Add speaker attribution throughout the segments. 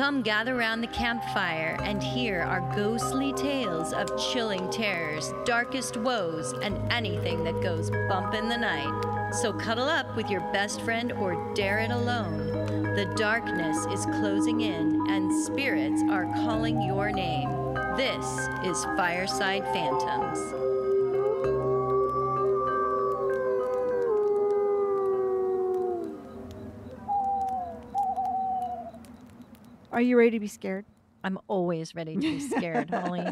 Speaker 1: Come gather round the campfire and hear our ghostly tales of chilling terrors, darkest woes, and anything that goes bump in the night. So cuddle up with your best friend or dare it alone. The darkness is closing in and spirits are calling your name. This is Fireside Phantoms.
Speaker 2: Are you ready to be scared?
Speaker 1: I'm always ready to be scared, Holly.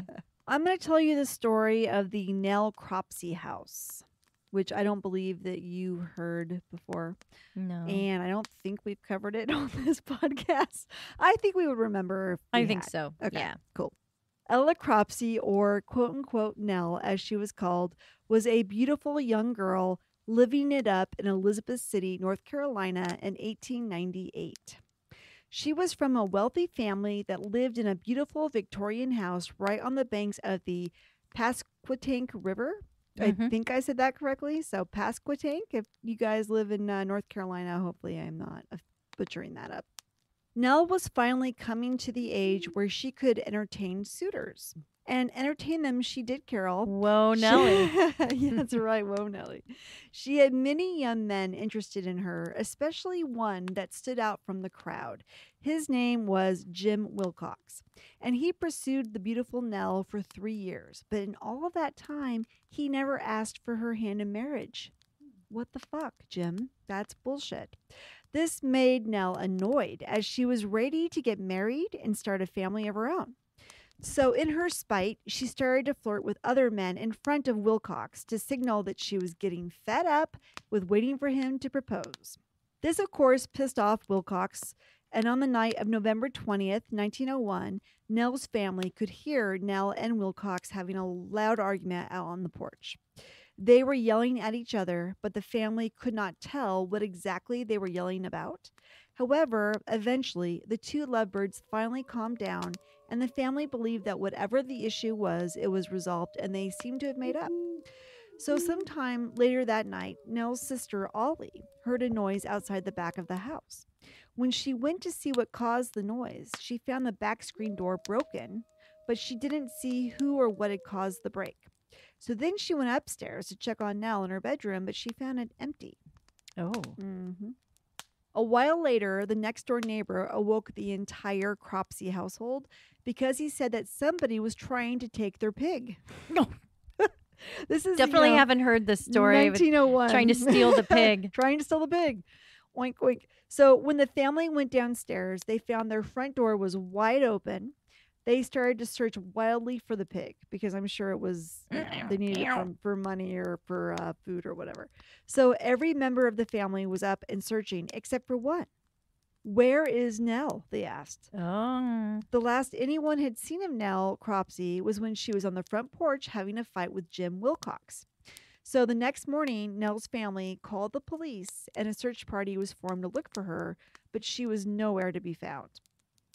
Speaker 2: I'm going to tell you the story of the Nell Cropsey house, which I don't believe that you heard before.
Speaker 1: No.
Speaker 2: And I don't think we've covered it on this podcast. I think we would remember if we
Speaker 1: I think
Speaker 2: had.
Speaker 1: so.
Speaker 2: Okay,
Speaker 1: Yeah.
Speaker 2: cool. Ella Cropsey, or quote-unquote Nell, as she was called, was a beautiful young girl living it up in Elizabeth City, North Carolina in 1898. She was from a wealthy family that lived in a beautiful Victorian house right on the banks of the Pasquotank River. I think I said that correctly. So Pasquotank, if you guys live in North Carolina, hopefully I'm not butchering that up. Nell was finally coming to the age where she could entertain suitors. And entertain them she did, Carol.
Speaker 1: Whoa, Nelly.
Speaker 2: Yeah, that's right. Whoa, Nelly. She had many young men interested in her, especially one that stood out from the crowd. His name was Jim Wilcox, and he pursued the beautiful Nell for 3 years. But in all of that time, he never asked for her hand in marriage. What the fuck, Jim? That's bullshit. This made Nell annoyed, as she was ready to get married and start a family of her own. So in her spite, she started to flirt with other men in front of Wilcox to signal that she was getting fed up with waiting for him to propose. This, of course, pissed off Wilcox, and on the night of November 20th, 1901, Nell's family could hear Nell and Wilcox having a loud argument out on the porch. They were yelling at each other, but the family could not tell what exactly they were yelling about. However, eventually, the two lovebirds finally calmed down, and the family believed that whatever the issue was, it was resolved, and they seemed to have made up. So sometime later that night, Nell's sister, Ollie, heard a noise outside the back of the house. When she went to see what caused the noise, she found the back screen door broken, but she didn't see who or what had caused the break. So then she went upstairs to check on Nell in her bedroom, but she found it empty.
Speaker 1: Oh.
Speaker 2: A while later, the next-door neighbor awoke the entire Cropsey household because he said that somebody was trying to take their pig.
Speaker 1: No.
Speaker 2: This is
Speaker 1: Definitely haven't heard this story.
Speaker 2: 1901.
Speaker 1: Trying to steal the pig.
Speaker 2: Trying to steal the pig. Oink, oink. So when the family went downstairs, they found their front door was wide open. They started to search wildly for the pig because I'm sure it was, they needed it for money or for food or whatever. So every member of the family was up and searching except for one. Where is Nell? They asked.
Speaker 1: Oh.
Speaker 2: The last anyone had seen of Nell Cropsey was when she was on the front porch having a fight with Jim Wilcox. So the next morning, Nell's family called the police and a search party was formed to look for her, but she was nowhere to be found.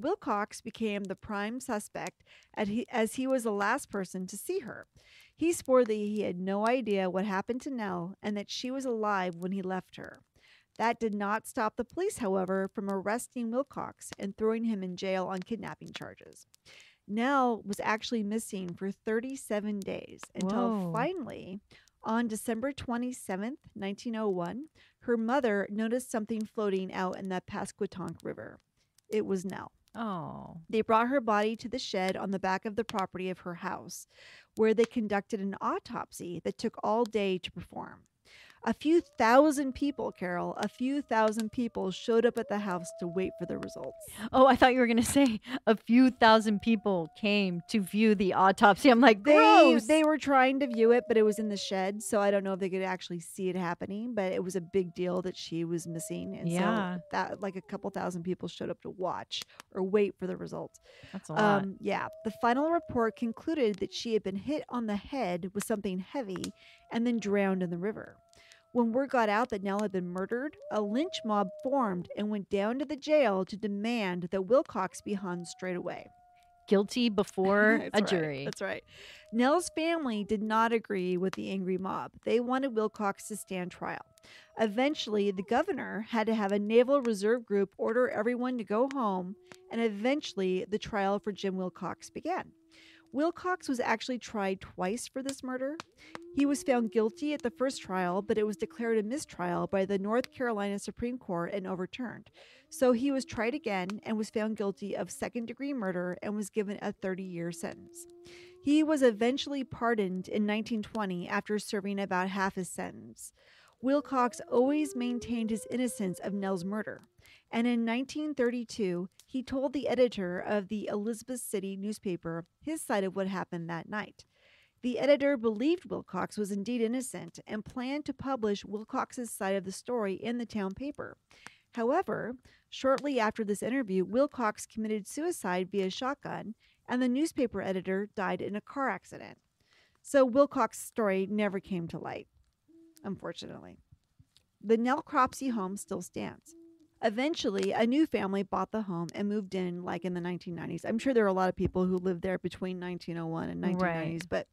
Speaker 2: Wilcox became the prime suspect as he was the last person to see her. He swore that he had no idea what happened to Nell and that she was alive when he left her. That did not stop the police, however, from arresting Wilcox and throwing him in jail on kidnapping charges. Nell was actually missing for 37 days until finally, on December 27th, 1901, her mother noticed something floating out in the Pasquotank River. It was Nell.
Speaker 1: Oh.
Speaker 2: They brought her body to the shed on the back of the property of her house, where they conducted an autopsy that took all day to perform. A few thousand people, Carol, a few thousand people showed up at the house to wait for the results.
Speaker 1: Oh, I thought you were going to say a few thousand people came to view the autopsy. I'm like, gross.
Speaker 2: They were trying to view it, but it was in the shed, so I don't know if they could actually see it happening, but it was a big deal that she was missing. And so that, like, a couple thousand people showed up to watch or wait for the results.
Speaker 1: That's a lot.
Speaker 2: Yeah. The final report concluded that she had been hit on the head with something heavy and then drowned in the river. When word got out that Nell had been murdered, a lynch mob formed and went down to the jail to demand that Wilcox be hung straight away.
Speaker 1: Guilty before a jury.
Speaker 2: That's right. Nell's family did not agree with the angry mob. They wanted Wilcox to stand trial. Eventually, the governor had to have a Naval Reserve group order everyone to go home, and eventually the trial for Jim Wilcox began. Wilcox was actually tried twice for this murder. He was found guilty at the first trial, but it was declared a mistrial by the North Carolina Supreme Court and overturned. So he was tried again and was found guilty of second-degree murder and was given a 30-year sentence. He was eventually pardoned in 1920 after serving about half his sentence. Wilcox always maintained his innocence of Nell's murder, and in 1932, he told the editor of the Elizabeth City newspaper his side of what happened that night. The editor believed Wilcox was indeed innocent and planned to publish Wilcox's side of the story in the town paper. However, shortly after this interview, Wilcox committed suicide via shotgun, and the newspaper editor died in a car accident. So Wilcox's story never came to light, unfortunately. The Nell Cropsey home still stands. Eventually, a new family bought the home and moved in like in the 1990s. I'm sure there are a lot of people who lived there between 1901 and 1990s,
Speaker 1: Right.
Speaker 2: but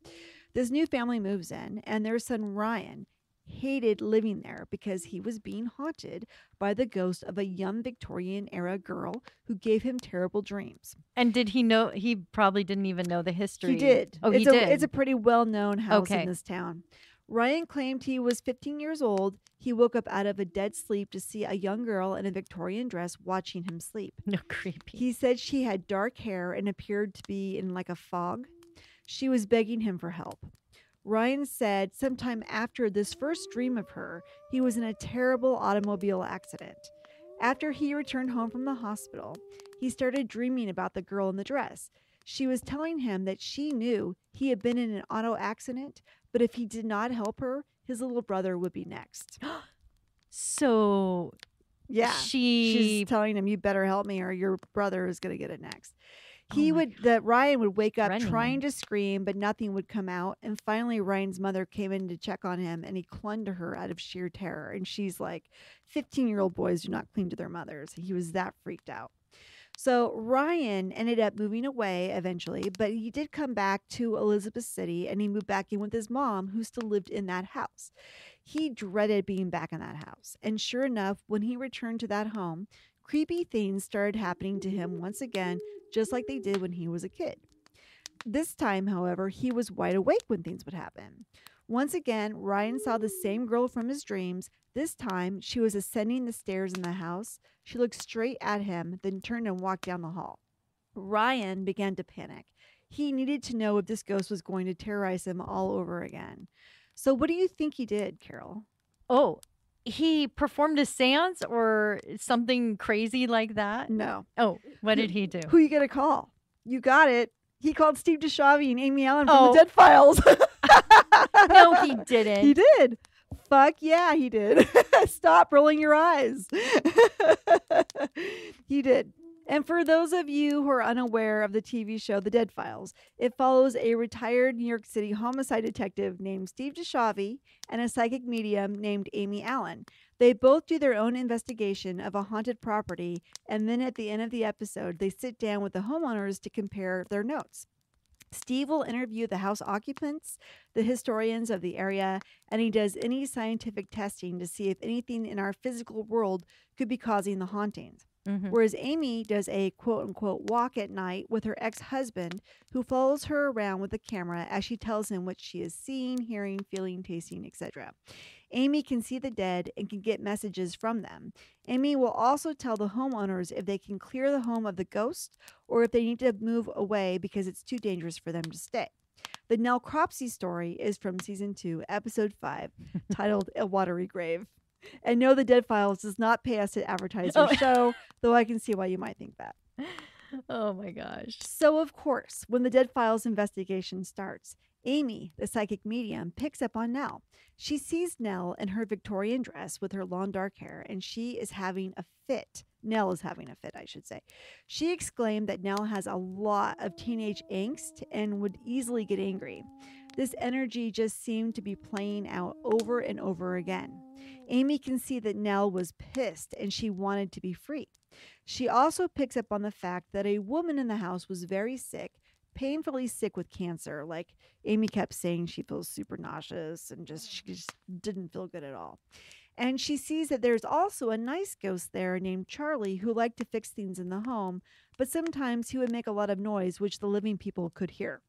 Speaker 2: this new family moves in, and their son Ryan hated living there because he was being haunted by the ghost of a young Victorian-era girl who gave him terrible dreams.
Speaker 1: And did he know? He probably didn't even know the history.
Speaker 2: He did.
Speaker 1: Oh,
Speaker 2: it's
Speaker 1: he did.
Speaker 2: It's a pretty well-known house
Speaker 1: Okay.
Speaker 2: in this town. Ryan claimed he was 15 years old. He woke up out of a dead sleep to see a young girl in a Victorian dress watching him sleep.
Speaker 1: No, creepy.
Speaker 2: He said she had dark hair and appeared to be in like a fog. She was begging him for help. Ryan said sometime after this first dream of her, he was in a terrible automobile accident. After he returned home from the hospital, he started dreaming about the girl in the dress. She was telling him that she knew he had been in an auto accident, but if he did not help her, his little brother would be next.
Speaker 1: So
Speaker 2: Yeah.
Speaker 1: she's
Speaker 2: She's telling him, you better help me or your brother is going to get it next.
Speaker 1: Oh my
Speaker 2: Ryan would wake up
Speaker 1: Running
Speaker 2: trying
Speaker 1: him.
Speaker 2: to scream, but nothing would come out. And finally, Ryan's mother came in to check on him, and he clung to her out of sheer terror. And she's like, 15-year-old boys do not cling to their mothers. He was that freaked out. So Ryan ended up moving away eventually, but he did come back to Elizabeth City, and he moved back in with his mom, who still lived in that house. He dreaded being back in that house. And sure enough, when he returned to that home, creepy things started happening to him once again, just like they did when he was a kid. This time, however, he was wide awake when things would happen. Once again, Ryan saw the same girl from his dreams. This time, she was ascending the stairs in the house. She looked straight at him, then turned and walked down the hall. Ryan began to panic. He needed to know if this ghost was going to terrorize him all over again. So what do you think he did, Carol?
Speaker 1: Oh, he performed a seance or something crazy like that?
Speaker 2: No.
Speaker 1: Oh, what did he do?
Speaker 2: Who you gonna call? You got it. He called Steve DeShavi and Amy Allen from
Speaker 1: Oh.
Speaker 2: the Dead Files.
Speaker 1: No, he didn't.
Speaker 2: He did. Fuck yeah, he did. Stop rolling your eyes. He did. And for those of you who are unaware of the TV show The Dead Files, it follows a retired New York City homicide detective named Steve DeShavi and a psychic medium named Amy Allen. They both do their own investigation of a haunted property, and then at the end of the episode, they sit down with the homeowners to compare their notes. Steve will interview the house occupants, the historians of the area, and he does any scientific testing to see if anything in our physical world could be causing the hauntings.
Speaker 1: Mhm.
Speaker 2: Whereas Amy does a quote-unquote walk at night with her ex-husband, who follows her around with a camera as she tells him what she is seeing, hearing, feeling, tasting, etc. Amy can see the dead and can get messages from them. Amy will also tell the homeowners if they can clear the home of the ghost or if they need to move away because it's too dangerous for them to stay. The Nell Cropsey story is from season 2, episode 5, titled A Watery Grave. And no, The Dead Files does not pay us to advertise our show, though I can see why you might think that.
Speaker 1: Oh my gosh.
Speaker 2: So, of course, when the Dead Files investigation starts, Amy, the psychic medium, picks up on Nell. She sees Nell in her Victorian dress with her long dark hair, and she is having a fit. Nell is having a fit, I should say. She exclaimed that Nell has a lot of teenage angst and would easily get angry. This energy just seemed to be playing out over and over again. Amy can see that Nell was pissed and she wanted to be free. She also picks up on the fact that a woman in the house was very sick, painfully sick with cancer. Like Amy kept saying she feels super nauseous and she just didn't feel good at all. And she sees that there's also a nice ghost there named Charlie who liked to fix things in the home, but sometimes he would make a lot of noise which the living people could hear.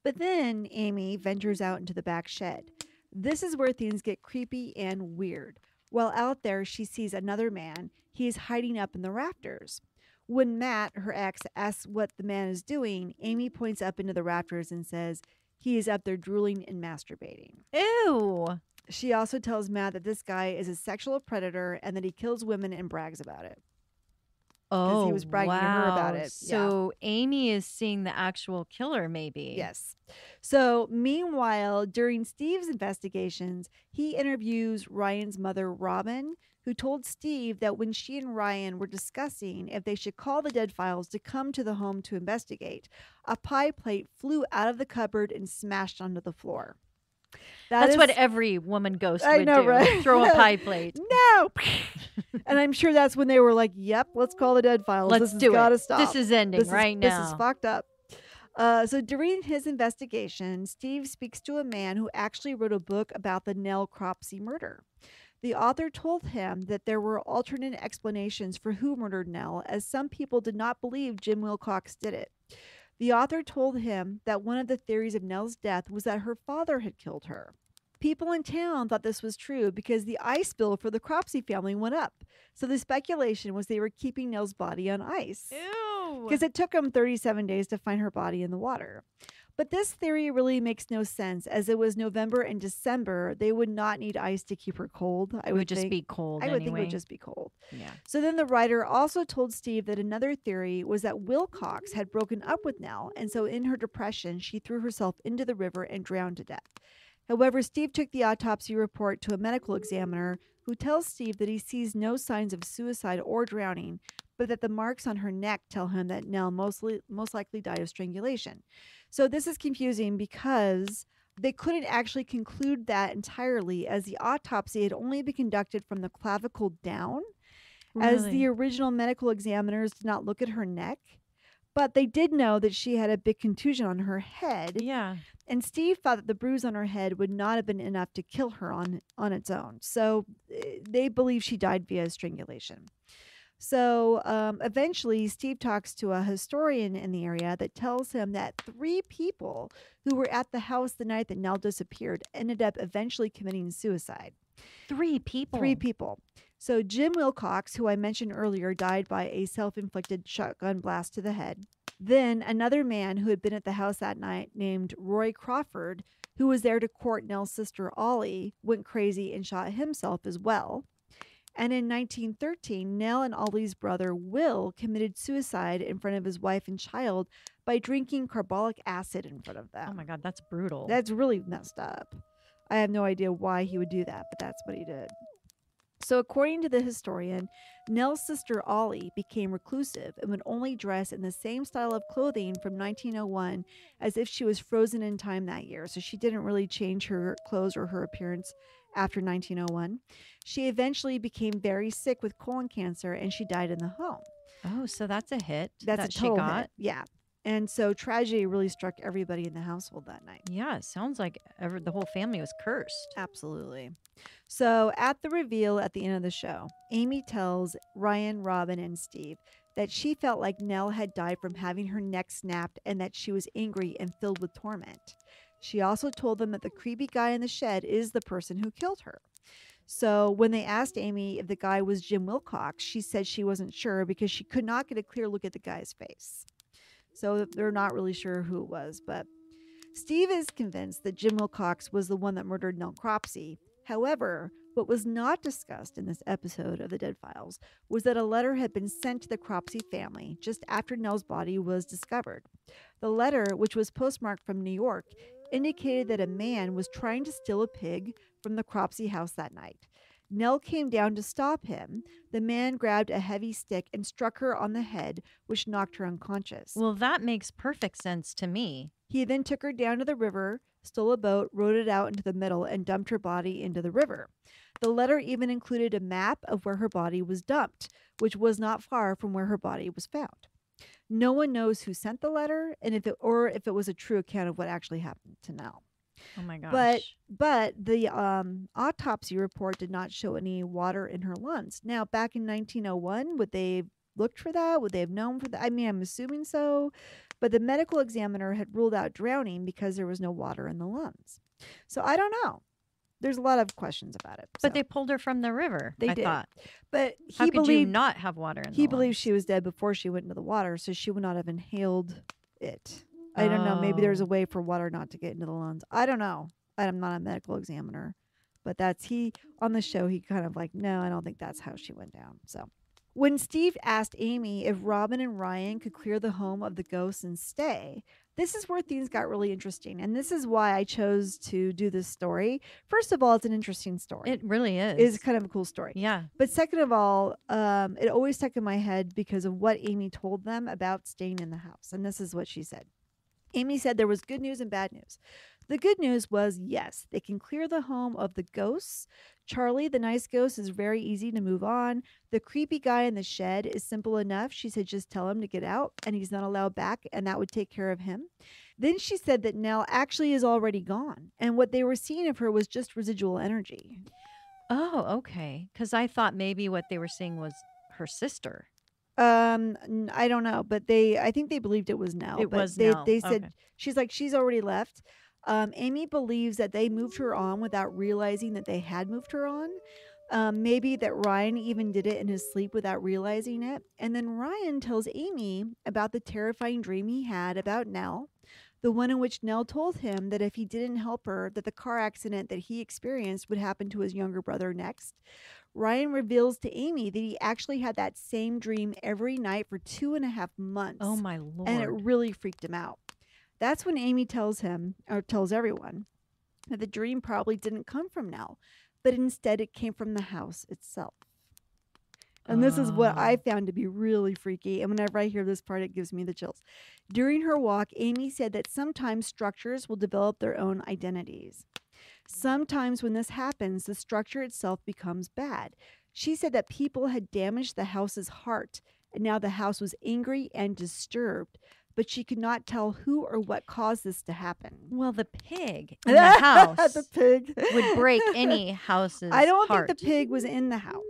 Speaker 2: But then Amy ventures out into the back shed. This is where things get creepy and weird. While out there, she sees another man. He is hiding up in the rafters. When Matt, her ex, asks what the man is doing, Amy points up into the rafters and says he is up there drooling and masturbating.
Speaker 1: Ew.
Speaker 2: She also tells Matt that this guy is a sexual predator and that he kills women and brags about it.
Speaker 1: Oh,
Speaker 2: he was bragging to her about it.
Speaker 1: So Amy is seeing the actual killer, maybe.
Speaker 2: Yes. So meanwhile, during Steve's investigations, he interviews Ryan's mother, Robin, who told Steve that when she and Ryan were discussing if they should call the Dead Files to come to the home to investigate, a pie plate flew out of the cupboard and smashed onto the floor.
Speaker 1: That's what every woman ghost would do.
Speaker 2: Right?
Speaker 1: Throw a pie plate.
Speaker 2: No. And I'm sure that's when they were like, yep, let's call the Dead Files.
Speaker 1: Let's
Speaker 2: this
Speaker 1: do
Speaker 2: has
Speaker 1: it.
Speaker 2: Gotta stop.
Speaker 1: This is ending now.
Speaker 2: This is fucked up. So during his investigation, Steve speaks to a man who actually wrote a book about the Nell Cropsey murder. The author told him that there were alternate explanations for who murdered Nell, as some people did not believe Jim Wilcox did it. The author told him that one of the theories of Nell's death was that her father had killed her. People in town thought this was true because the ice bill for the Cropsey family went up. So the speculation was they were keeping Nell's body on ice.
Speaker 1: Ew.
Speaker 2: Because it took them 37 days to find her body in the water. But this theory really makes no sense, as it was November and December. They would not need ice to keep her cold.
Speaker 1: It would just be cold
Speaker 2: I would think it
Speaker 1: anyway.
Speaker 2: would just be cold.
Speaker 1: Yeah.
Speaker 2: So then the writer also told Steve that another theory was that Wilcox had broken up with Nell, and so in her depression, she threw herself into the river and drowned to death. However, Steve took the autopsy report to a medical examiner who tells Steve that he sees no signs of suicide or drowning, but that the marks on her neck tell him that Nell most likely died of strangulation. So this is confusing because they couldn't actually conclude that entirely, as the autopsy had only been conducted from the clavicle down, as the original medical examiners did not look at her neck. But they did know that she had a big contusion on her head.
Speaker 1: Yeah.
Speaker 2: And Steve thought that the bruise on her head would not have been enough to kill her on its own. So they believe she died via strangulation. So eventually, Steve talks to a historian in the area that tells him that 3 people who were at the house the night that Nell disappeared ended up eventually committing suicide.
Speaker 1: 3 people?
Speaker 2: 3 people. So Jim Wilcox, who I mentioned earlier, died by a self-inflicted shotgun blast to the head. Then another man who had been at the house that night named Roy Crawford, who was there to court Nell's sister Ollie, went crazy and shot himself as well. And in 1913, Nell and Ollie's brother Will committed suicide in front of his wife and child by drinking carbolic acid in front of them.
Speaker 1: Oh my God, that's brutal.
Speaker 2: That's really messed up. I have no idea why he would do that, but that's what he did. So according to the historian, Nell's sister Ollie became reclusive and would only dress in the same style of clothing from 1901 as if she was frozen in time that year. So she didn't really change her clothes or her appearance after 1901. She eventually became very sick with colon cancer and she died in the home.
Speaker 1: Oh, so that's a hit.
Speaker 2: That's
Speaker 1: that
Speaker 2: a total
Speaker 1: she got.
Speaker 2: hit. Yeah. And so tragedy really struck everybody in the household that night.
Speaker 1: Yeah, it sounds like the whole family was cursed.
Speaker 2: Absolutely. So at the reveal at the end of the show, Amy tells Ryan, Robin, and Steve that she felt like Nell had died from having her neck snapped and that she was angry and filled with torment. She also told them that the creepy guy in the shed is the person who killed her. So when they asked Amy if the guy was Jim Wilcox, she said she wasn't sure because she could not get a clear look at the guy's face. So they're not really sure who it was, but Steve is convinced that Jim Wilcox was the one that murdered Nell Cropsey. However, what was not discussed in this episode of the Dead Files was that a letter had been sent to the Cropsey family just after Nell's body was discovered. The letter, which was postmarked from New York, indicated that a man was trying to steal a pig from the Cropsey house that night. Nell came down to stop him. The man grabbed a heavy stick and struck her on the head, which knocked her unconscious.
Speaker 1: Well, that makes perfect sense to me.
Speaker 2: He then took her down to the river, stole a boat, rowed it out into the middle, and dumped her body into the river. The letter even included a map of where her body was dumped, which was not far from where her body was found. No one knows who sent the letter and if it was a true account of what actually happened to Nell.
Speaker 1: Oh my gosh.
Speaker 2: But the autopsy report did not show any water in her lungs. Now, back in 1901, would they looked for that? Would they have known for that? I mean, I'm assuming so. But the medical examiner had ruled out drowning because there was no water in the lungs. So I don't know. There's a lot of questions about it.
Speaker 1: But they pulled her from the river, I thought.
Speaker 2: But
Speaker 1: How
Speaker 2: he
Speaker 1: could
Speaker 2: believed
Speaker 1: you not have water in the
Speaker 2: he
Speaker 1: lungs?
Speaker 2: believed she was dead before she went into the water, so she would not have inhaled it. I don't know. Maybe there's a way for water not to get into the lungs. I don't know. I'm not a medical examiner. But on the show, he kind of like, no, I don't think that's how she went down. So when Steve asked Amy if Robin and Ryan could clear the home of the ghosts and stay, this is where things got really interesting. And this is why I chose to do this story. First of all, it's an interesting story.
Speaker 1: It really is.
Speaker 2: It's kind of a cool story.
Speaker 1: Yeah.
Speaker 2: But second of all, it always stuck in my head because of what Amy told them about staying in the house. And this is what she said. Amy said there was good news and bad news. The good news was, yes, they can clear the home of the ghosts. Charlie, the nice ghost, is very easy to move on. The creepy guy in the shed is simple enough. She said just tell him to get out and he's not allowed back, and that would take care of him. Then she said that Nell actually is already gone, and what they were seeing of her was just residual energy.
Speaker 1: Oh, okay. Because I thought maybe what they were seeing was her sister.
Speaker 2: I don't know, but I think they believed it was Nell.
Speaker 1: Nell.
Speaker 2: They said, she's already left. Amy believes that they moved her on without realizing that they had moved her on. Maybe that Ryan even did it in his sleep without realizing it. And then Ryan tells Amy about the terrifying dream he had about Nell, the one in which Nell told him that if he didn't help her, that the car accident that he experienced would happen to his younger brother next. Ryan reveals to Amy that he actually had that same dream every night for 2.5 months.
Speaker 1: Oh, my Lord.
Speaker 2: And it really freaked him out. That's when Amy tells him, or tells everyone, that the dream probably didn't come from Nell, but instead it came from the house itself. And this is what I found to be really freaky. And whenever I hear this part, it gives me the chills. During her walk, Amy said that sometimes structures will develop their own identities. Sometimes when this happens, the structure itself becomes bad. She said that people had damaged the house's heart, and now the house was angry and disturbed. But she could not tell who or what caused this to happen.
Speaker 1: Well, the pig in the house
Speaker 2: the pig
Speaker 1: would break any house's
Speaker 2: I don't
Speaker 1: heart.
Speaker 2: think the pig was in the house.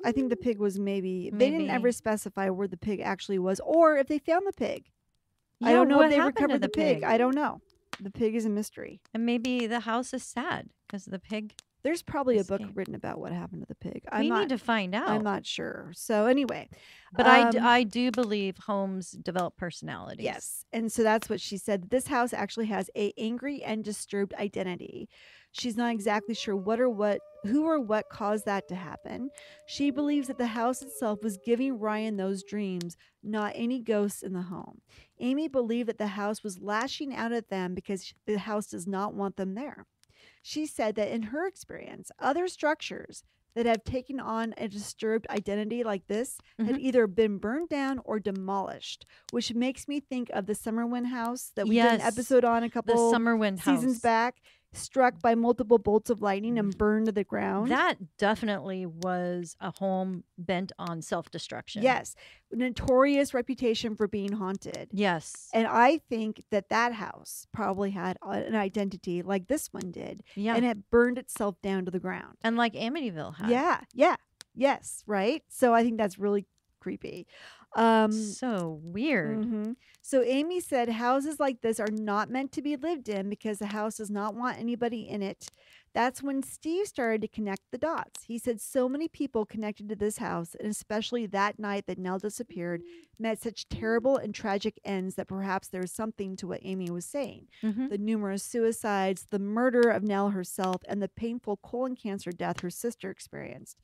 Speaker 2: I think the pig was maybe. They didn't ever specify where the pig actually was or if they found the pig.
Speaker 1: Yeah,
Speaker 2: I don't know
Speaker 1: what
Speaker 2: if they
Speaker 1: happened to
Speaker 2: recovered the pig.
Speaker 1: pig.
Speaker 2: I don't know. The pig is a mystery.
Speaker 1: And maybe the house is sad because the pig.
Speaker 2: There's probably a book
Speaker 1: escaped.
Speaker 2: written about what happened to the pig.
Speaker 1: We need to find out.
Speaker 2: I'm not sure. So anyway.
Speaker 1: But I do believe homes develop personalities.
Speaker 2: Yes. And so that's what she said. This house actually has a angry and disturbed identity. She's not exactly sure who or what caused that to happen. She believes that the house itself was giving Ryan those dreams, not any ghosts in the home. Amy believed that the house was lashing out at them because the house does not want them there. She said that in her experience, other structures that have taken on a disturbed identity like this had either been burned down or demolished, which makes me think of the Summerwind house that we did an episode on a couple seasons back, struck by multiple bolts of lightning and burned to the ground.
Speaker 1: That definitely was a home bent on self-destruction.
Speaker 2: Yes. Notorious reputation for being haunted.
Speaker 1: Yes.
Speaker 2: And I think that house probably had an identity like this one did.
Speaker 1: Yeah.
Speaker 2: And it burned itself down to the ground.
Speaker 1: And like Amityville had.
Speaker 2: Yeah. Yeah. Yes. Right. So I think that's really creepy.
Speaker 1: So weird.
Speaker 2: Mm-hmm. So Amy said houses like this are not meant to be lived in because the house does not want anybody in it. That's when Steve started to connect the dots. He said so many people connected to this house, and especially that night that Nell disappeared, met such terrible and tragic ends that perhaps there's something to what Amy was saying.
Speaker 1: Mm-hmm.
Speaker 2: The numerous suicides, the murder of Nell herself, and the painful colon cancer death her sister experienced.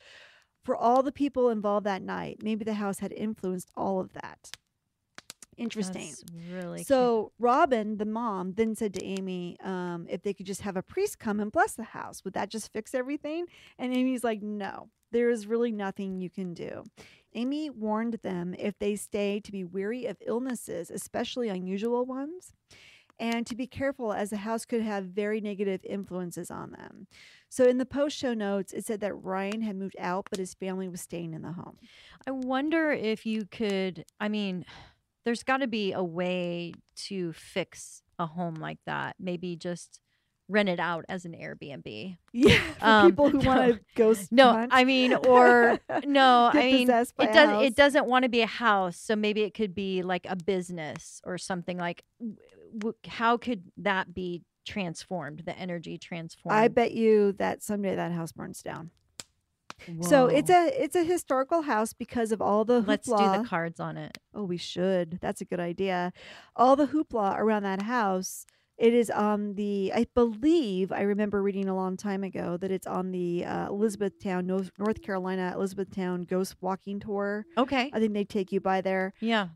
Speaker 2: For all the people involved that night, maybe the house had influenced all of that. Interesting.
Speaker 1: That's really
Speaker 2: so Robin, the mom, then said to Amy, if they could just have a priest come and bless the house, would that just fix everything? And Amy's like, no, there is really nothing you can do. Amy warned them if they stay to be wary of illnesses, especially unusual ones, and to be careful as the house could have very negative influences on them. So in the post-show notes, it said that Ryan had moved out, but his family was staying in the home.
Speaker 1: I wonder if you could, there's got to be a way to fix a home like that. Maybe just rent it out as an Airbnb.
Speaker 2: Yeah, for people who want to ghost hunt.
Speaker 1: I mean, or no,
Speaker 2: Get
Speaker 1: I mean,
Speaker 2: possessed by
Speaker 1: it
Speaker 2: a
Speaker 1: does.
Speaker 2: house.
Speaker 1: It doesn't want to be a house, so maybe it could be like a business or something. Like, how could that be transformed? The energy transformed.
Speaker 2: I bet you that someday that house burns down. So it's a historical house because of all the hoopla.
Speaker 1: Let's do the cards on it.
Speaker 2: Oh, we should. That's a good idea. All the hoopla around that house. It is on the, I believe, I remember reading a long time ago that it's on the Elizabethtown, North Carolina, Elizabethtown ghost walking tour.
Speaker 1: Okay.
Speaker 2: I think they take you by there.
Speaker 1: Yeah.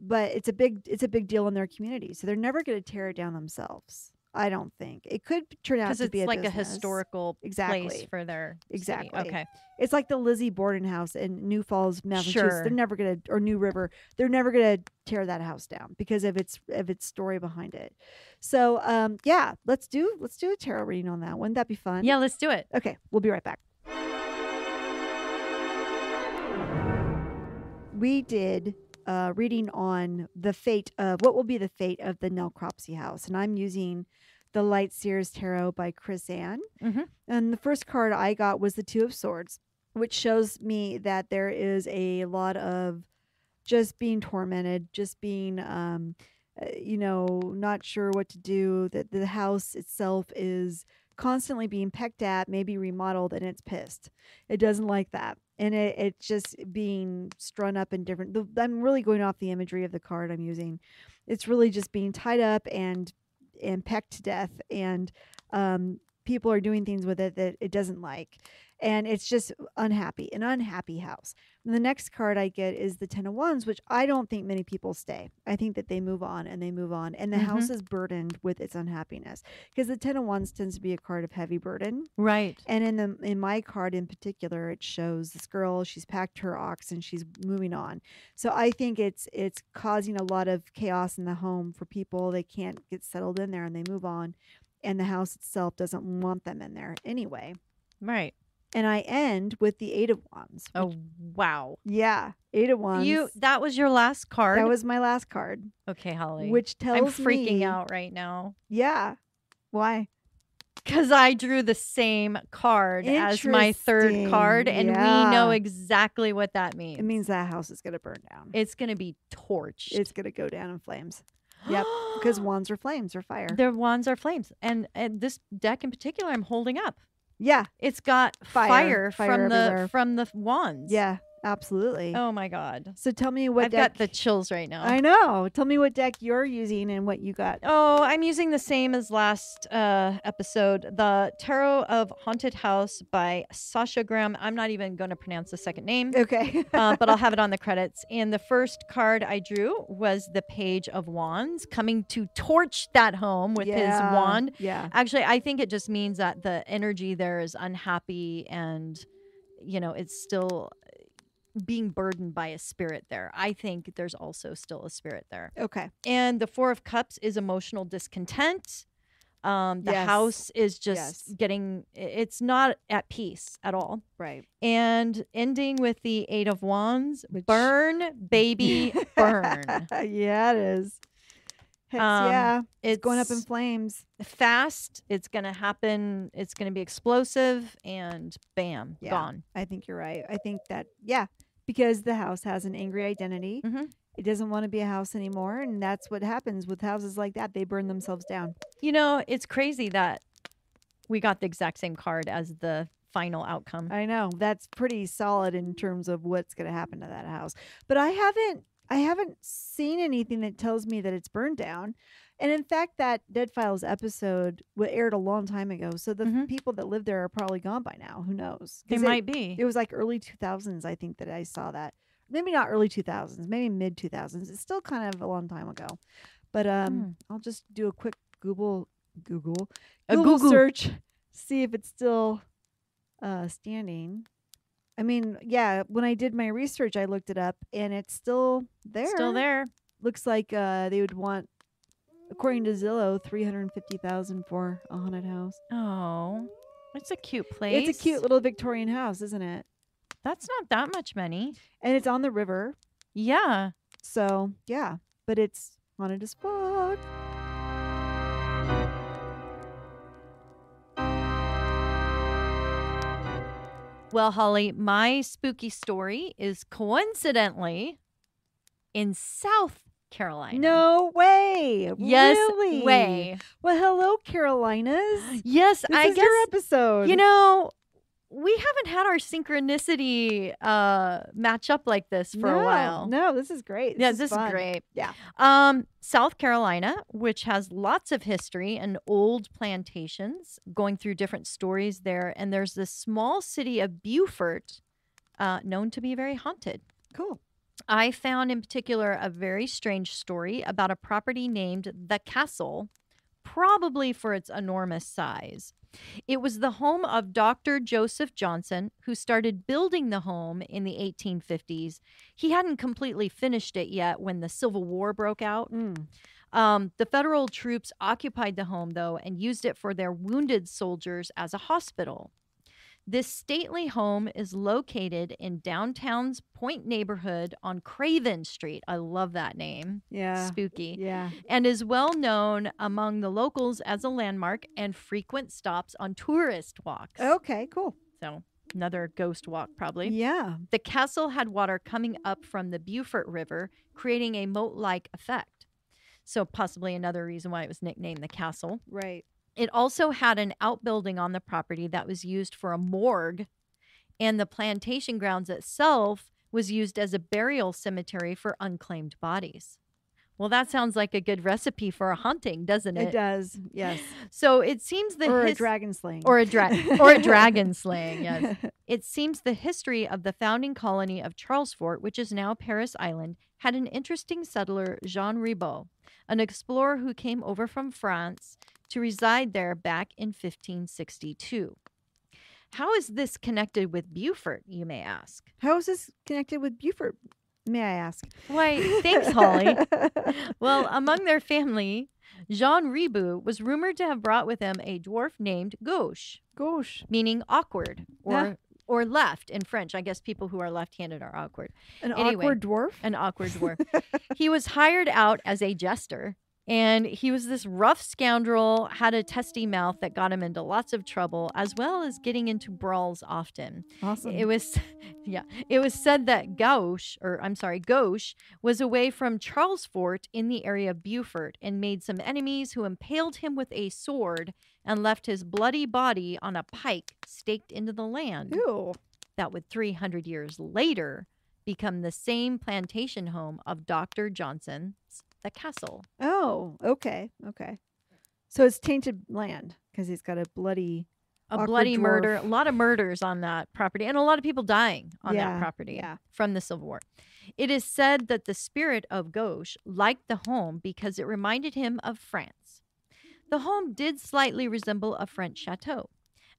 Speaker 2: But it's a big deal in their community. So they're never going to tear it down themselves. I don't think. It could turn out to be a
Speaker 1: like
Speaker 2: business.
Speaker 1: A historical place for their
Speaker 2: Exactly.
Speaker 1: city. Okay.
Speaker 2: It's like the Lizzie Borden house in New Falls, Massachusetts.
Speaker 1: Sure.
Speaker 2: They're never gonna, or New River. They're never gonna tear that house down because of its story behind it. So yeah, let's do a tarot reading on that. Wouldn't that be fun?
Speaker 1: Yeah, let's do it.
Speaker 2: Okay, we'll be right back. We did reading on the fate of what will be the fate of the Nell Cropsey house, and I'm using the Light Seers Tarot by Chris Ann.
Speaker 1: Mm-hmm.
Speaker 2: And the first card I got was the Two of Swords, which shows me that there is a lot of just being tormented, just being, not sure what to do, that the house itself is constantly being pecked at, maybe remodeled, and it's pissed. It doesn't like that. And it's just being strung up in different... I'm really going off the imagery of the card I'm using. It's really just being tied up and pecked to death, and people are doing things with it that it doesn't like, and it's just an unhappy house. And the next card I get is the Ten of Wands, which I don't think many people stay. I think that they move on, and the house is burdened with its unhappiness, because the Ten of Wands tends to be a card of heavy burden,
Speaker 1: right?
Speaker 2: And in my card in particular, it shows this girl, she's packed her ox and she's moving on. So I think it's causing a lot of chaos in the home for people. They can't get settled in there and they move on, and the house itself doesn't want them in there anyway.
Speaker 1: Right.
Speaker 2: And I end with the Eight of Wands.
Speaker 1: Oh, wow.
Speaker 2: Yeah. Eight of Wands.
Speaker 1: That was your last card?
Speaker 2: That was my last card.
Speaker 1: Okay, Holly.
Speaker 2: Which tells
Speaker 1: I'm freaking out right now.
Speaker 2: Yeah. Why?
Speaker 1: Because I drew the same card as my third card, and we know exactly what that means.
Speaker 2: It means that house is going to burn down.
Speaker 1: It's going to be torched.
Speaker 2: It's going to go down in flames. Yep, because wands are flames or fire.
Speaker 1: Their wands are flames. And this deck in particular I'm holding up.
Speaker 2: Yeah.
Speaker 1: It's got fire from the wands.
Speaker 2: Yeah, absolutely.
Speaker 1: Oh my God.
Speaker 2: So tell me what
Speaker 1: I've got the chills right now.
Speaker 2: I know. Tell me what deck you're using and what you got.
Speaker 1: Oh, I'm using the same as last episode. The Tarot of Haunted House by Sasha Graham. I'm not even going to pronounce the second name.
Speaker 2: Okay.
Speaker 1: But I'll have it on the credits. And the first card I drew was the Page of Wands, coming to torch that home with his wand.
Speaker 2: Yeah.
Speaker 1: Actually, I think it just means that the energy there is unhappy, and, it's still being burdened by a spirit there. I think there's also still a spirit there.
Speaker 2: Okay.
Speaker 1: And the Four of Cups is emotional discontent. The house is just it's not at peace at all.
Speaker 2: Right.
Speaker 1: And ending with the Eight of Wands, burn, baby, burn.
Speaker 2: Yeah, it is. It's going up in flames.
Speaker 1: Fast. It's going to happen. It's going to be explosive, and bam, gone.
Speaker 2: I think you're right. I think that, because the house has an angry identity.
Speaker 1: Mm-hmm.
Speaker 2: It doesn't want to be a house anymore, and that's what happens with houses like that. They burn themselves down.
Speaker 1: It's crazy that we got the exact same card as the final outcome.
Speaker 2: I know. That's pretty solid in terms of what's going to happen to that house. But I haven't seen anything that tells me that it's burned down. And in fact, that Dead Files episode aired a long time ago. So the people that live there are probably gone by now. Who knows?
Speaker 1: They might be.
Speaker 2: It was like early 2000s, I think, that I saw that. Maybe not early 2000s, maybe mid 2000s. It's still kind of a long time ago. But I'll just do a quick Google search, see if it's still standing. I mean, when I did my research, I looked it up, and it's still there.
Speaker 1: Still there.
Speaker 2: Looks like they would want, according to Zillow, $350,000 for a haunted house.
Speaker 1: Oh, it's a cute place.
Speaker 2: It's a cute little Victorian house, isn't it?
Speaker 1: That's not that much money.
Speaker 2: And it's on the river.
Speaker 1: Yeah.
Speaker 2: So, but it's haunted as fuck.
Speaker 1: Well, Holly, my spooky story is coincidentally in South Carolina.
Speaker 2: No way.
Speaker 1: Yes
Speaker 2: Really?
Speaker 1: way.
Speaker 2: Well, hello, Carolinas.
Speaker 1: Yes,
Speaker 2: This
Speaker 1: I
Speaker 2: is
Speaker 1: guess,
Speaker 2: your episode.
Speaker 1: you know, we haven't had our synchronicity match up like this for a while.
Speaker 2: No, this is great.
Speaker 1: Yeah,
Speaker 2: this is fun.
Speaker 1: great.
Speaker 2: Yeah.
Speaker 1: South Carolina, which has lots of history and old plantations, going through different stories there. And there's this small city of Beaufort, known to be very haunted.
Speaker 2: Cool.
Speaker 1: I found in particular a very strange story about a property named The Castle, probably for its enormous size. It was the home of Dr. Joseph Johnson, who started building the home in the 1850s. He hadn't completely finished it yet when the Civil War broke out. The federal troops occupied the home, though, and used it for their wounded soldiers as a hospital. This stately home is located in downtown's Point neighborhood on Craven Street. I love that name.
Speaker 2: Yeah.
Speaker 1: Spooky.
Speaker 2: Yeah.
Speaker 1: And is well known among the locals as a landmark and frequent stops on tourist walks.
Speaker 2: Okay, cool.
Speaker 1: So another ghost walk, probably.
Speaker 2: Yeah.
Speaker 1: The castle had water coming up from the Beaufort River, creating a moat-like effect. So possibly another reason why it was nicknamed the castle.
Speaker 2: Right.
Speaker 1: It also had an outbuilding on the property that was used for a morgue, and the plantation grounds itself was used as a burial cemetery for unclaimed bodies. Well, that sounds like a good recipe for a haunting, doesn't it?
Speaker 2: It does. Yes.
Speaker 1: So it seems the
Speaker 2: Or a dragon slaying.
Speaker 1: or a dragon slaying. Yes. It seems the history of the founding colony of Charlesfort, which is now Paris Island, had an interesting settler, Jean Ribault, an explorer who came over from France to reside there back in 1562. How is this connected with Beaufort, you may ask?
Speaker 2: How is this connected with Beaufort, may I ask?
Speaker 1: Why, thanks, Holly. Well, among their family, Jean Ribault was rumored to have brought with him a dwarf named Gauche,
Speaker 2: Gosh.
Speaker 1: meaning awkward
Speaker 2: Yeah.
Speaker 1: or left in French. I guess people who are left-handed are awkward.
Speaker 2: An
Speaker 1: Anyway.
Speaker 2: awkward dwarf?
Speaker 1: An awkward dwarf. He was hired out as a jester, and he was this rough scoundrel, had a testy mouth that got him into lots of trouble, as well as getting into brawls often.
Speaker 2: Awesome.
Speaker 1: It was said that Gauche was away from Charlesfort in the area of Beaufort and made some enemies who impaled him with a sword and left his bloody body on a pike staked into the land.
Speaker 2: Ew.
Speaker 1: That would 300 years later become the same plantation home of Dr. Johnson's The Castle.
Speaker 2: Oh, okay. Okay. So it's tainted land because he's got a bloody awkward
Speaker 1: Murder,
Speaker 2: dwarf.
Speaker 1: a lot of murders on that property, and a lot of people dying on
Speaker 2: Yeah,
Speaker 1: that property
Speaker 2: yeah.
Speaker 1: from the Civil War. It is said that the spirit of Gauche liked the home because it reminded him of France. The home did slightly resemble a French chateau.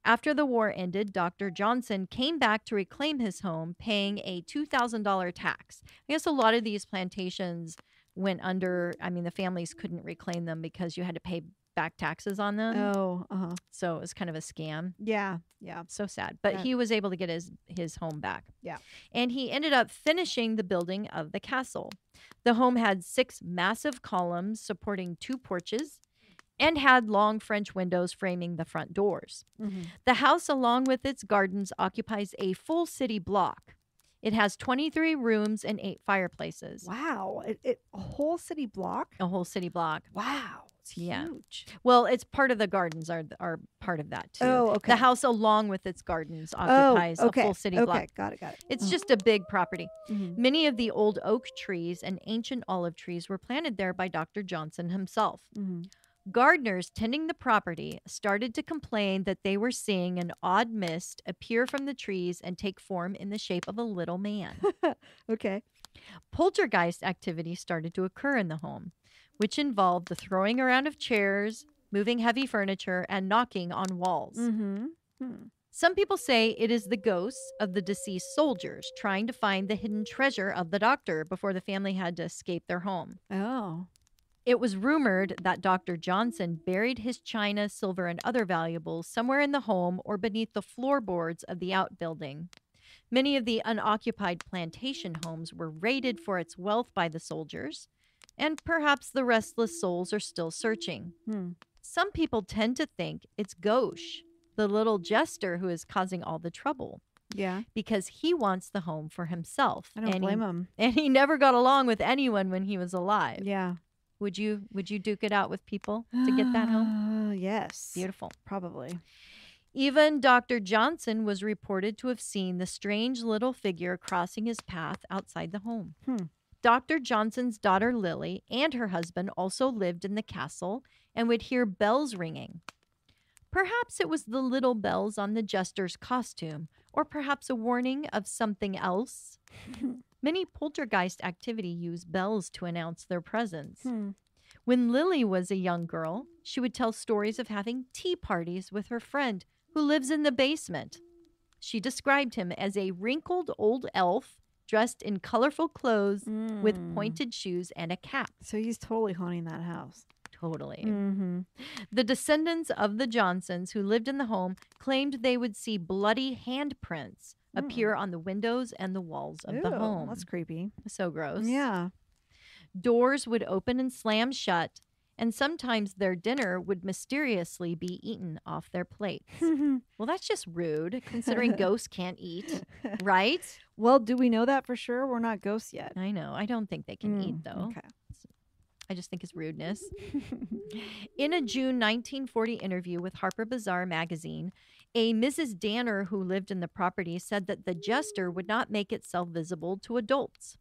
Speaker 1: After the war ended, Dr. Johnson came back to reclaim his home, paying a $2,000 tax. I guess a lot of these plantations went under. I mean, the families couldn't reclaim them because you had to pay back taxes on them.
Speaker 2: Oh, uh-huh.
Speaker 1: So it was kind of a scam.
Speaker 2: Yeah. Yeah.
Speaker 1: So sad. But
Speaker 2: Yeah.
Speaker 1: he was able to get his home back.
Speaker 2: Yeah.
Speaker 1: And he ended up finishing the building of the castle. The home had 6 massive columns supporting 2 porches and had long French windows framing the front doors.
Speaker 2: Mhm.
Speaker 1: The house, along with its gardens, occupies a full city block. It has 23 rooms and 8 fireplaces.
Speaker 2: Wow. A whole city block?
Speaker 1: A whole city block.
Speaker 2: Wow. It's
Speaker 1: Yeah.
Speaker 2: huge.
Speaker 1: Well, it's part of the gardens are part of that too.
Speaker 2: Oh, okay.
Speaker 1: The house, along with its gardens, occupies
Speaker 2: okay.
Speaker 1: a full city
Speaker 2: Okay.
Speaker 1: block.
Speaker 2: Got it.
Speaker 1: It's just a big property.
Speaker 2: Mhm.
Speaker 1: Many of the old oak trees and ancient olive trees were planted there by Dr. Johnson himself.
Speaker 2: Mhm.
Speaker 1: Gardeners tending the property started to complain that they were seeing an odd mist appear from the trees and take form in the shape of a little man.
Speaker 2: Okay.
Speaker 1: Poltergeist activity started to occur in the home, which involved the throwing around of chairs, moving heavy furniture, and knocking on walls.
Speaker 2: Mm-hmm.
Speaker 1: Some people say it is the ghosts of the deceased soldiers trying to find the hidden treasure of the doctor before the family had to escape their home.
Speaker 2: Oh.
Speaker 1: It was rumored that Dr. Johnson buried his china, silver, and other valuables somewhere in the home or beneath the floorboards of the outbuilding. Many of the unoccupied plantation homes were raided for its wealth by the soldiers, and perhaps the restless souls are still searching. Some people tend to think it's Gauche, the little jester who is causing all the trouble.
Speaker 2: Yeah.
Speaker 1: because he wants the home for himself.
Speaker 2: I don't blame him.
Speaker 1: And he never got along with anyone when he was alive.
Speaker 2: Yeah.
Speaker 1: Would you duke it out with people to get that home?
Speaker 2: Yes.
Speaker 1: Beautiful.
Speaker 2: Probably.
Speaker 1: Even Dr. Johnson was reported to have seen the strange little figure crossing his path outside the home. Dr. Johnson's daughter Lily and her husband also lived in the castle and would hear bells ringing. Perhaps it was the little bells on the jester's costume, or perhaps a warning of something else. Many poltergeist activity use bells to announce their presence. When Lily was a young girl, she would tell stories of having tea parties with her friend who lives in the basement. She described him as a wrinkled old elf dressed in colorful clothes with pointed shoes and a cap.
Speaker 2: So he's totally haunting that house.
Speaker 1: Totally. The descendants of the Johnsons who lived in the home claimed they would see bloody handprints appear on the windows and the walls of the home.
Speaker 2: That's creepy.
Speaker 1: So gross.
Speaker 2: Yeah.
Speaker 1: Doors would open and slam shut, and sometimes their dinner would mysteriously be eaten off their plates. Well, that's just rude, considering ghosts can't eat, right?
Speaker 2: Well, do we know that for sure? We're not ghosts yet.
Speaker 1: I know. I don't think they can eat, though.
Speaker 2: Okay.
Speaker 1: I just think it's rudeness. In a June 1940 interview with Harper Bazaar magazine, a Mrs. Danner who lived in the property said that the jester would not make itself visible to adults.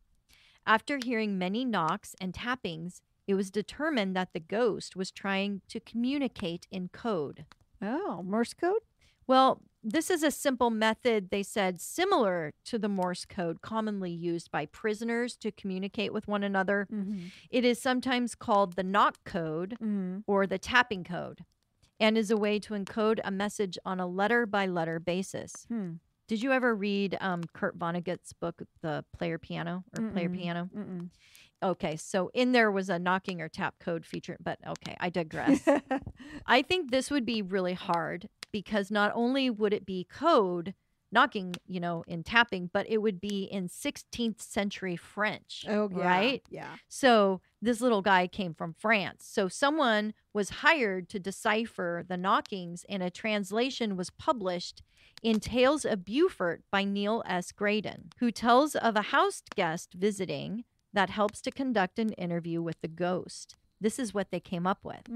Speaker 1: After hearing many knocks and tappings, it was determined that the ghost was trying to communicate in code.
Speaker 2: Oh, Morse code?
Speaker 1: Well, this is a simple method, they said, similar to the Morse code commonly used by prisoners to communicate with one another. It is sometimes called the knock code or the tapping code, and is a way to encode a message on a letter-by-letter basis. Did you ever read Kurt Vonnegut's book, The Player Piano, or Player Piano? Okay, so in there was a knocking or tap code feature, but okay, I digress. I think this would be really hard because not only would it be code, knocking, in tapping, but it would be in 16th century French.
Speaker 2: Oh, yeah.
Speaker 1: Right?
Speaker 2: Yeah.
Speaker 1: So this little guy came from France. So someone was hired to decipher the knockings, and a translation was published in Tales of Beaufort by Neil S. Graydon, who tells of a house guest visiting that helps to conduct an interview with the ghost. This is what they came up with.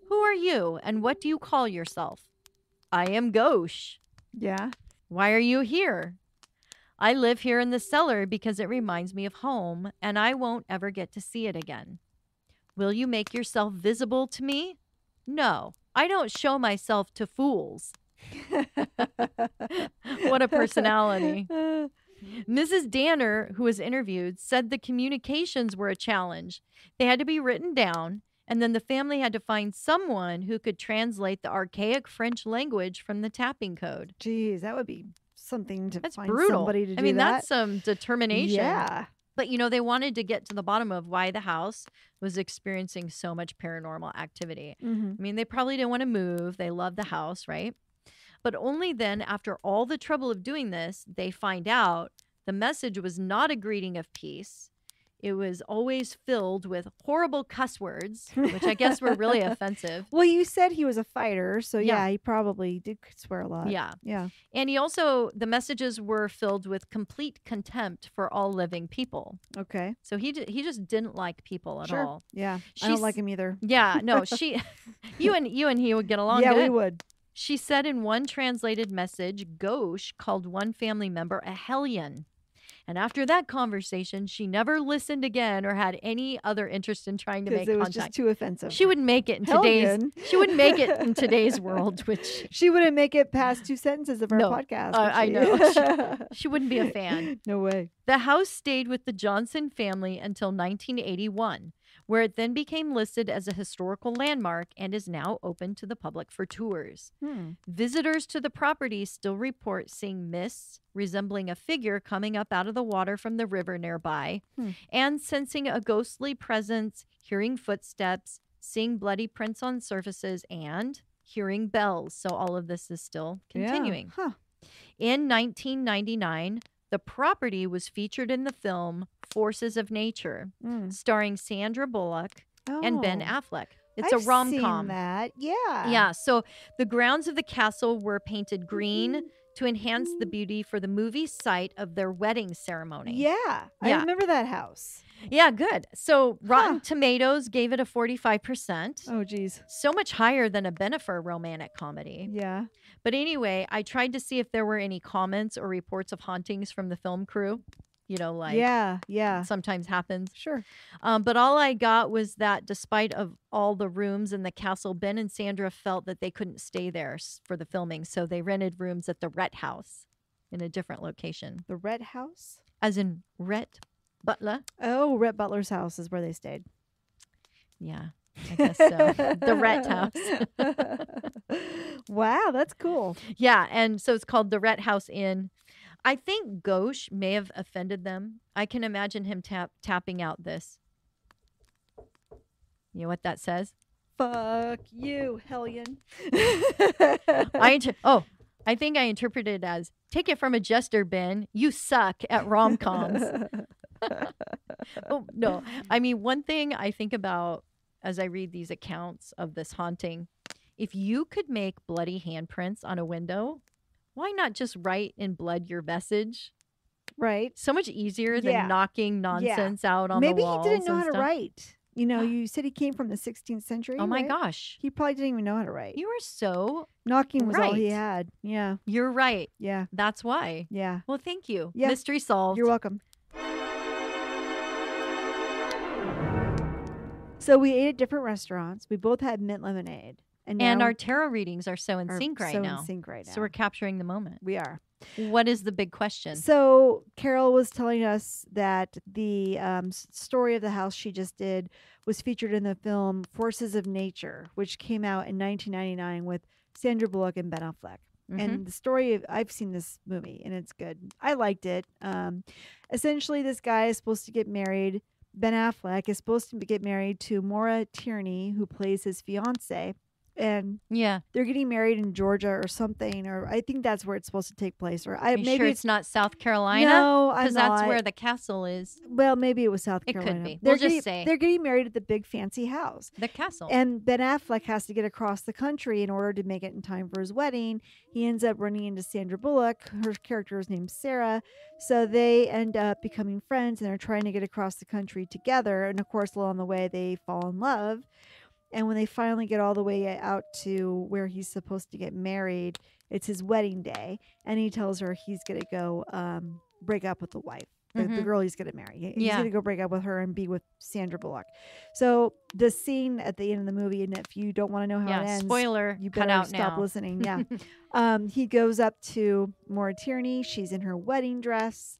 Speaker 1: Who are you, and what do you call yourself? I am Gauche.
Speaker 2: Yeah.
Speaker 1: Why are you here? I live here in the cellar because it reminds me of home, and I won't ever get to see it again. Will you make yourself visible to me? No, I don't show myself to fools. What a personality. Mrs. Danner, who was interviewed, said the communications were a challenge. They had to be written down, and then the family had to find someone who could translate the archaic French language from the tapping code.
Speaker 2: Geez, that would be something to
Speaker 1: That's
Speaker 2: find
Speaker 1: brutal.
Speaker 2: somebody to do that.
Speaker 1: I mean, that's some determination.
Speaker 2: Yeah.
Speaker 1: But, they wanted to get to the bottom of why the house was experiencing so much paranormal activity. I mean, they probably didn't want to move. They loved the house, right? But only then, after all the trouble of doing this, they find out the message was not a greeting of peace. It was always filled with horrible cuss words, which I guess were really offensive.
Speaker 2: Well, you said he was a fighter, so
Speaker 1: Yeah.
Speaker 2: he probably did swear a lot.
Speaker 1: Yeah.
Speaker 2: Yeah.
Speaker 1: And the messages were filled with complete contempt for all living people.
Speaker 2: Okay.
Speaker 1: So he just didn't like people at all.
Speaker 2: Yeah. I
Speaker 1: She's-
Speaker 2: don't like him either.
Speaker 1: Yeah, no, you and he would get along
Speaker 2: Yeah,
Speaker 1: good.
Speaker 2: we would.
Speaker 1: She said in one translated message, Gauche called one family member a hellion. And after that conversation, she never listened again or had any other interest in trying to make
Speaker 2: Because it was
Speaker 1: contact.
Speaker 2: just too offensive.
Speaker 1: She wouldn't make it in
Speaker 2: Hellion.
Speaker 1: today's world, which
Speaker 2: She wouldn't make it past 2 sentences of our
Speaker 1: No,
Speaker 2: podcast.
Speaker 1: I
Speaker 2: would
Speaker 1: know. She wouldn't be a fan.
Speaker 2: No way.
Speaker 1: The house stayed with the Johnson family until 1981, where it then became listed as a historical landmark and is now open to the public for tours. Visitors to the property still report seeing mists resembling a figure coming up out of the water from the river nearby, and sensing a ghostly presence, hearing footsteps, seeing bloody prints on surfaces, and hearing bells. So all of this is still continuing.
Speaker 2: Yeah. Huh.
Speaker 1: In 1999, the property was featured in the film Forces of Nature, starring Sandra Bullock and Ben Affleck. It's
Speaker 2: I've
Speaker 1: a rom-com.
Speaker 2: Seen that. Yeah.
Speaker 1: Yeah, so the grounds of the castle were painted green to enhance the beauty for the movie site of their wedding ceremony.
Speaker 2: Yeah. I remember that house.
Speaker 1: Yeah, good. So Rotten Tomatoes gave it a 45%.
Speaker 2: Oh, geez.
Speaker 1: So much higher than a Bennifer romantic comedy.
Speaker 2: Yeah.
Speaker 1: But anyway, I tried to see if there were any comments or reports of hauntings from the film crew. You know, like sometimes happens.
Speaker 2: Sure.
Speaker 1: But all I got was that despite of all the rooms in the castle, Ben and Sandra felt that they couldn't stay there for the filming. So they rented rooms at the Rhett House in a different location.
Speaker 2: The Rhett House?
Speaker 1: As in Rhett Butler?
Speaker 2: Oh, Rhett Butler's house is where they stayed.
Speaker 1: Yeah, I guess so. The Rhett House.
Speaker 2: Wow, that's cool.
Speaker 1: Yeah, and so it's called the Rhett House Inn. I think Ghosh may have offended them. I can imagine him tapping out this. You know what that says?
Speaker 2: Fuck you, hellion.
Speaker 1: I think I interpreted it as, take it from a Jester, Ben. You suck at rom-coms. Oh, no. I mean, one thing I think about as I read these accounts of this haunting, if you could make bloody handprints on a window, why not just write in blood your message?
Speaker 2: Right.
Speaker 1: So much easier than knocking nonsense out on the walls.
Speaker 2: Maybe he didn't know how to write. You know, you said he came from the 16th century.
Speaker 1: Oh, my gosh.
Speaker 2: He probably didn't even know how to write.
Speaker 1: You were so
Speaker 2: knocking was all he had. Yeah.
Speaker 1: You're right.
Speaker 2: Yeah.
Speaker 1: That's why.
Speaker 2: Yeah.
Speaker 1: Well, thank you.
Speaker 2: Yeah.
Speaker 1: Mystery solved.
Speaker 2: You're welcome. So we ate at different restaurants. We both had mint lemonade.
Speaker 1: And our tarot readings are so in sync right now.
Speaker 2: In sync right now.
Speaker 1: So we're capturing the moment.
Speaker 2: We are.
Speaker 1: What is the big question?
Speaker 2: So Carol was telling us that the story of the house she just did was featured in the film Forces of Nature, which came out in 1999 with Sandra Bullock and Ben Affleck. Mm-hmm. And the story I've seen this movie and it's good. I liked it. Essentially, this guy is supposed to get married. Ben Affleck is supposed to get married to Maura Tierney, who plays his fiance. And they're getting married in Georgia or something, or I think that's where it's supposed to take place. Or
Speaker 1: Are you sure it's not South Carolina?
Speaker 2: No,
Speaker 1: because that's where the castle is.
Speaker 2: Well, maybe it was South Carolina.
Speaker 1: It could be. We'll just say
Speaker 2: they're getting married at the big fancy house,
Speaker 1: the castle.
Speaker 2: And Ben Affleck has to get across the country in order to make it in time for his wedding. He ends up running into Sandra Bullock. Her character is named Sarah, so they end up becoming friends, and they're trying to get across the country together. And of course, along the way, they fall in love. And when they finally get all the way out to where he's supposed to get married, it's his wedding day. And he tells her he's going to go break up with the wife, the girl he's going to marry. He's going to go break up with her and be with Sandra Bullock. So the scene at the end of the movie, and if you don't want to know how it ends,
Speaker 1: spoiler,
Speaker 2: you better stop listening. Yeah. He goes up to Maura Tierney. She's in her wedding dress.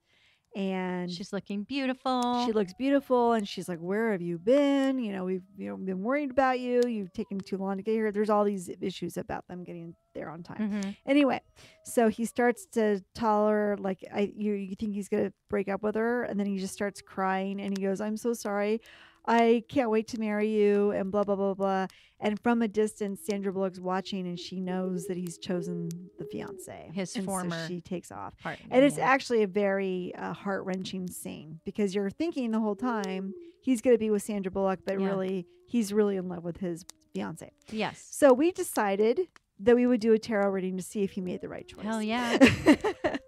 Speaker 2: And
Speaker 1: she's looking beautiful.
Speaker 2: She looks beautiful. And she's like, where have you been? You know, we've been worried about you. You've taken too long to get here. There's all these issues about them getting there on time. Anyway, so he starts to tell her, like, you think he's going to break up with her. And then he just starts crying. And he goes, I'm so sorry. I can't wait to marry you, and blah, blah, blah, blah. And from a distance, Sandra Bullock's watching, and she knows that he's chosen the fiance.
Speaker 1: His former.
Speaker 2: So she takes off.
Speaker 1: Partner,
Speaker 2: and it's actually a very heart-wrenching scene, because you're thinking the whole time he's going to be with Sandra Bullock, but really, he's really in love with his fiance.
Speaker 1: Yes.
Speaker 2: So we decided that we would do a tarot reading to see if he made the right choice.
Speaker 1: Hell yeah.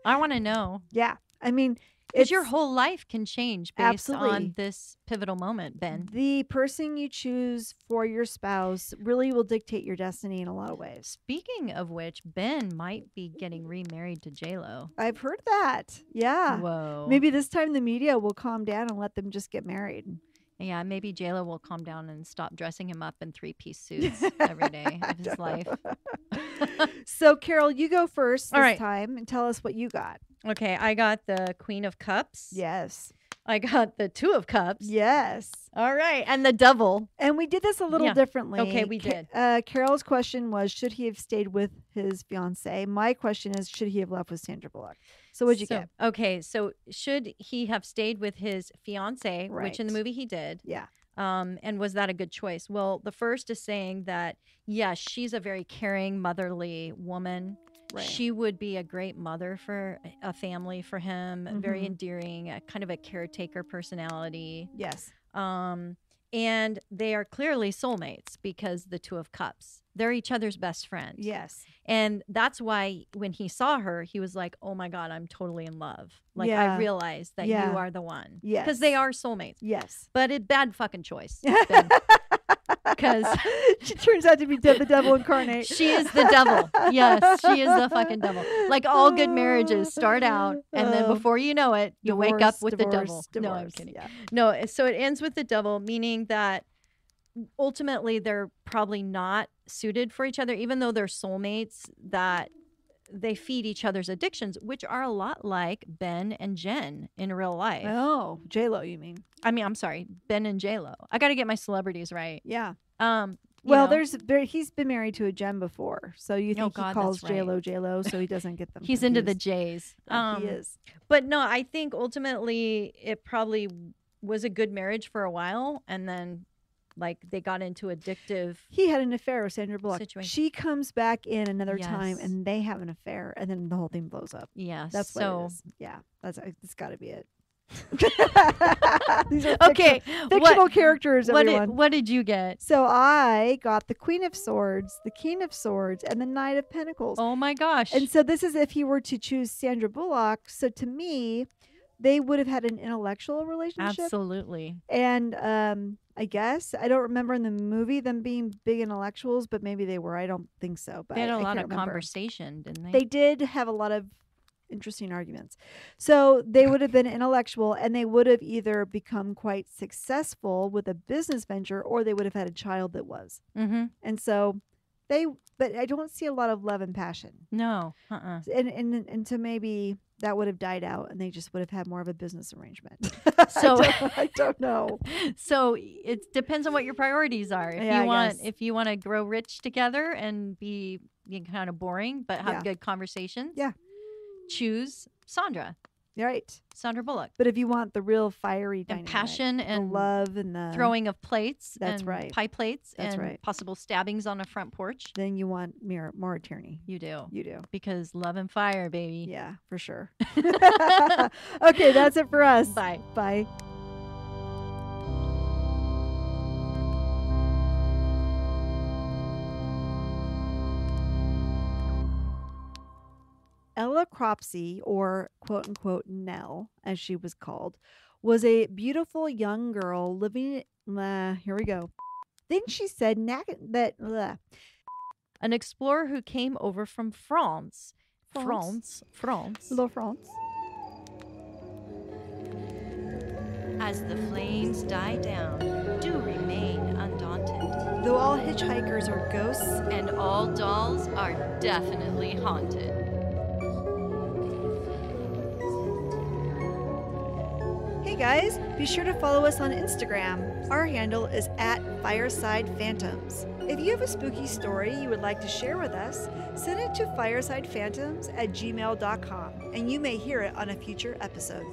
Speaker 1: I want to know.
Speaker 2: Yeah. I mean...
Speaker 1: Because your whole life can change based on this pivotal moment, Ben.
Speaker 2: The person you choose for your spouse really will dictate your destiny in a lot of ways.
Speaker 1: Speaking of which, Ben might be getting remarried to J-Lo.
Speaker 2: I've heard that. Yeah.
Speaker 1: Whoa.
Speaker 2: Maybe this time the media will calm down and let them just get married.
Speaker 1: Yeah, maybe J-Lo will calm down and stop dressing him up in 3-piece suits every day of his life.
Speaker 2: So, Carol, you go first this time and tell us what you got.
Speaker 1: Okay, I got the Queen of Cups.
Speaker 2: Yes.
Speaker 1: I got the Two of Cups.
Speaker 2: Yes.
Speaker 1: All right, and the Devil.
Speaker 2: And we did this a little differently.
Speaker 1: Okay, we did.
Speaker 2: Carol's question was, should he have stayed with his fiancée? My question is, should he have left with Sandra Bullock? So what'd you get?
Speaker 1: Okay, so should he have stayed with his fiancée, which in the movie he did?
Speaker 2: Yeah.
Speaker 1: And was that a good choice? Well, the first is saying that, yes, she's a very caring, motherly woman. Right. She would be a great mother for a family for him, very endearing, kind of a caretaker personality.
Speaker 2: Yes.
Speaker 1: And they are clearly soulmates because the Two of Cups. They're each other's best friends.
Speaker 2: Yes.
Speaker 1: And that's why when he saw her, he was like, oh my God, I'm totally in love. Like,
Speaker 2: Yeah.
Speaker 1: I realized that you
Speaker 2: Yeah.
Speaker 1: are the one.
Speaker 2: Yes.
Speaker 1: Because they are soulmates.
Speaker 2: Yes.
Speaker 1: But bad fucking choice. Because
Speaker 2: she turns out to be the devil incarnate.
Speaker 1: she is the devil. Yes, she is the fucking devil. Like all good marriages start out, and then before you know it, you wake up with the devil. No, I'm kidding.
Speaker 2: Yeah.
Speaker 1: No, so it ends with the devil, meaning that ultimately they're probably not suited for each other, even though they're soulmates, that they feed each other's addictions, which are a lot like Ben and Jen in real life.
Speaker 2: Oh, J-Lo, you mean?
Speaker 1: I mean, I'm sorry, Ben and J-Lo. I got to get my celebrities right.
Speaker 2: Yeah.
Speaker 1: You
Speaker 2: Well,
Speaker 1: know.
Speaker 2: he's been married to a Jen before, so you think
Speaker 1: God,
Speaker 2: he calls
Speaker 1: that's right.
Speaker 2: J-Lo, so he doesn't get them.
Speaker 1: He's into the
Speaker 2: confused.
Speaker 1: J's.
Speaker 2: He is.
Speaker 1: But no, I think ultimately it probably was a good marriage for a while, and then like they got into addictive.
Speaker 2: He had an affair with Sandra Bullock.
Speaker 1: Situation.
Speaker 2: She comes back in another time,
Speaker 1: Yes.
Speaker 2: and they have an affair, and then the whole thing blows up.
Speaker 1: Yeah,
Speaker 2: That's
Speaker 1: so
Speaker 2: what it is. Yeah, that's got to be it. These are
Speaker 1: okay.
Speaker 2: fictional characters, everyone.
Speaker 1: What did you get?
Speaker 2: So I got the Queen of Swords, the King of Swords, and the Knight of Pentacles.
Speaker 1: Oh my gosh!
Speaker 2: And so this is if he were to choose Sandra Bullock. So to me, they would have had an intellectual relationship.
Speaker 1: Absolutely.
Speaker 2: And I guess I don't remember in the movie them being big intellectuals, but maybe they were. I don't think so. But
Speaker 1: They had a
Speaker 2: I
Speaker 1: lot
Speaker 2: can't
Speaker 1: of
Speaker 2: remember.
Speaker 1: conversation, didn't they?
Speaker 2: They did have a lot of interesting arguments. So they would have been intellectual, and they would have either become quite successful with a business venture, or they would have had a child that was.
Speaker 1: Mm-hmm.
Speaker 2: And so but I don't see a lot of love and passion.
Speaker 1: No.
Speaker 2: And so maybe that would have died out, and they just would have had more of a business arrangement.
Speaker 1: So
Speaker 2: I don't know.
Speaker 1: So it depends on what your priorities are.
Speaker 2: Yeah,
Speaker 1: If you want to grow rich together and be kind of boring but have
Speaker 2: Yeah.
Speaker 1: good conversations,
Speaker 2: Yeah.
Speaker 1: choose Sandra Bullock.
Speaker 2: But if you want the real fiery
Speaker 1: And
Speaker 2: dynamic,
Speaker 1: passion
Speaker 2: the
Speaker 1: and
Speaker 2: love and the
Speaker 1: throwing of plates,
Speaker 2: That's
Speaker 1: and
Speaker 2: right.
Speaker 1: pie plates,
Speaker 2: That's
Speaker 1: and
Speaker 2: right.
Speaker 1: possible stabbings on a front porch,
Speaker 2: then you want more tyranny.
Speaker 1: you do.
Speaker 2: You do.
Speaker 1: Because love and fire, baby.
Speaker 2: Yeah, for sure. Okay, that's it for us.
Speaker 1: Bye.
Speaker 2: Bye. Ella Cropsey, or quote unquote Nell, as she was called, was a beautiful young girl living. Here we go. Then she said that.
Speaker 1: An explorer who came over from France.
Speaker 2: France.
Speaker 1: France.
Speaker 2: France.
Speaker 1: As the flames die down, do remain undaunted.
Speaker 2: Though all hitchhikers are ghosts,
Speaker 1: And all dolls are definitely haunted.
Speaker 2: hey guys, be sure to follow us on Instagram. Our handle is @Fireside Phantoms. If you have a spooky story you would like to share with us, send it to firesidephantoms@gmail.com, and you may hear it on a future episode.